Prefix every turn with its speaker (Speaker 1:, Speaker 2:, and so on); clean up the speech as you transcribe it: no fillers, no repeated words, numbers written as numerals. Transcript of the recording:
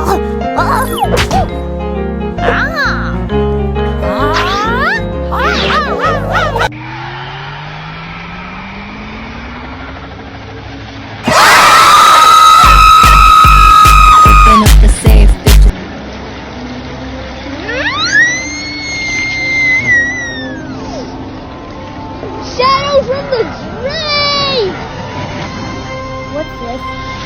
Speaker 1: Open up the safe, bitches.
Speaker 2: Shadow from the grave! What's this?